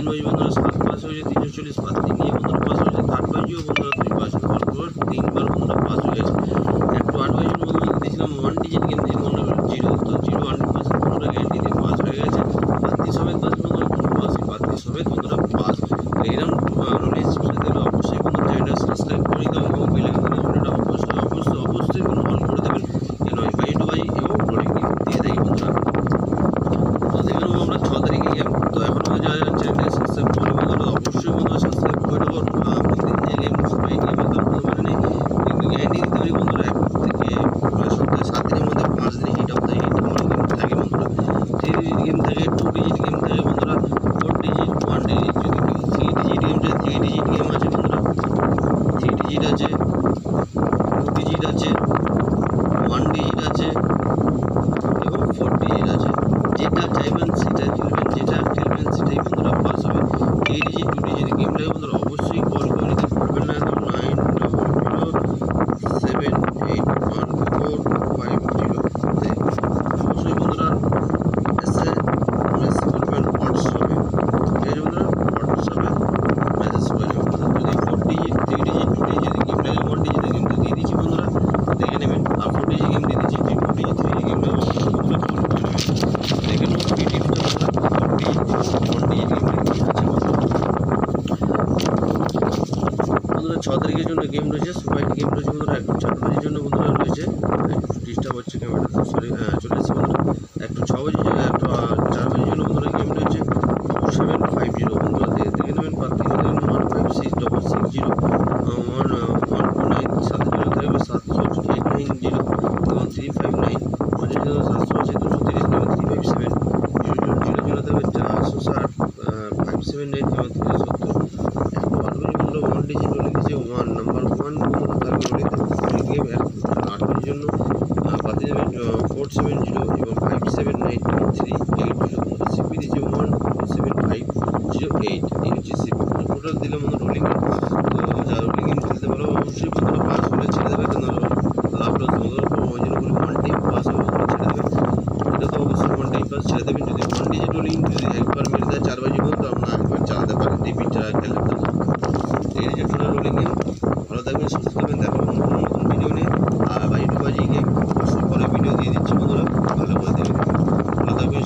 Wise বন্ধুরা 7 pass হয়েছে 340 pass, 3 নিয়ে বন্ধুরা পাস হয়েছে, থার্ড ওয়াইজও বন্ধুরা 3 পাস হওয়ার পর 3বার বন্ধুরা পাস হয়ে গেছে। একটু 8 ওয়াইজের বন্ধুরা দিয়েছিলাম 1 ডিজিট গেম দিয়ে বন্ধুরা 0, তো 0 100% বন্ধুরা গ্যারান্টি দিয়ে পাস হয়ে গেছে। বাতি সমেত পাস বন্ধুরা কিছু পাস, বাতি সমেত বন্ধুরা পাস। এরকম নলেজ সাথে অবশ্যই বন্ধুরা চ্যানেলটা সাবস্ক্রাইব করে দাও এবং বেল আইকনের ঘন্টাটা অবশ্যই অন করে দেবেন, যেন বাই টু বাই এবং রোলিং দিয়ে থাকি বন্ধুরা। তো দেখে নেবো আমরা 6 তারিখে গেম। তো এখনও যারা চ্যানেল সাবস্ক্রাইব করে বন্ধুরা অবশ্যই বন্ধুরা সাবস্ক্রাইব করে দেবো। প্রতিদিন যে গেম সবাই গেম তার মানে গ্যারান্টি দিতে পারি বন্ধুরা, 1 থেকে সপ্তাহে 7 দিনের মধ্যে 5 দিন হিট অফ দ্য হিট আমার গেম থাকে বন্ধুরা। 3 ডিজিট গেম থাকে, 2 ডিজিট গেম থাকে বন্ধুরা, 4 ডিজিট, 1 ডিজিট, যদি 3 ডিজিট গেম থাকে, 3 ডিজিট গেম আছে বন্ধুরা, 3 ডিজিট আছে, 2 ডিজিট আছে, 1 ডিজিট আছে এবং 4 ডিজিট আছে। যেটা চাইবেন সেটাই খেলবেন, যেটা খেলবেন সেটাই বন্ধুরা পাস হবে। 3 ডিজিট 2 ডিজিট গেম লাগে বন্ধুরা অবশ্যই কল করে নিতে ভুলবেন না, একদম 90078145 অবশ্যই বন্ধুরা এসএমএস করবেন হোয়াটসঅ্যাপে, ঠিক আছে বন্ধুরা, হোয়াটসঅ্যাপে মেসেজ করে দেবেন। যদি 4 ডিজিট 3 ডিজিট 2 ডিজিট গেম লাগে, 1 ডিজিটের গেম তো দিয়ে দিচ্ছি বন্ধুরা, দেখে নেবেন। আর 4 ডিজিট গেম দিয়ে দিচ্ছি, 4 ডিজিট 3 ডিজিট গেম লাগে অবশ্যই বন্ধুরা কল করে নেবেন। দেখে নেব ফ্রি টিপসটা বন্ধুরা, 4 ডিজিট 1 ডিজিট গেম কি আছে বন্ধুরা। 6 তারিখের জন্য গেম রয়েছে, সুপার গেম রয়েছে বন্ধুরা, একটু 4 বাজের জন্য বন্ধুরা রয়েছে, একটু ডিস্টার্ব হচ্ছে ক্যামেরাটা, সরি চলে এসেছি বন্ধুরা। একটু 6 বাজে একটু 4 বাজের জন্য বন্ধুরা গেম রয়েছে 2750 বন্ধুরা, দেখে নেবেন। পাত্রী দেখবেন 156660 129 7 জিরো থাকবে 789 এবং 359 মাঝের জন্য 700 আছে 230 এবং 357 000 থাকবে 460 579 এবং 370। একটু 8 বাজে বন্ধুরা 1 ডিজিট রোলিং দিয়েছে 1 নাম্বার 1 বন্ধুরা থাকবে রোলিং গেম। 8 বাজের জন্য পাতি দেবেন 470 এবং 579380 বন্ধুরা, সিপি দিয়েছে 14750 এই হচ্ছে সিপি টোটাল দিলে বন্ধুরা রোলিং। তো যারা রোলিং গেম খেলতে পারো অবশ্যই বন্ধুরা পাস হলে ছেড়ে দেবে, কেন লাভ লস বন্ধুরা ওই জন্য বলি 1 টাইম পাস হবে বন্ধুরা ছেড়ে দেবে, এটা তো অবশ্যই 1 টাইম পাস ছেড়ে দেবেন। যদি 1 ডিজিট রোলিং যদি একবার মেরে দেয় 4 বাজে পর্যন্ত আপনারা একবার চালাতে পারেন রিপিট যারা খেলেন না। এই যে টোটাল রোলিং গেম। ভালো থাকবেন, সুস্থ থাকবেন, দেখা হবে নতুন ভিডিও নিয়ে। আর বাই টু বাজি গেম অবশ্যই পরে ভিডিও দিয়ে দিচ্ছি বন্ধুরা, ভালো করে দেখে ভালো থাকবেন।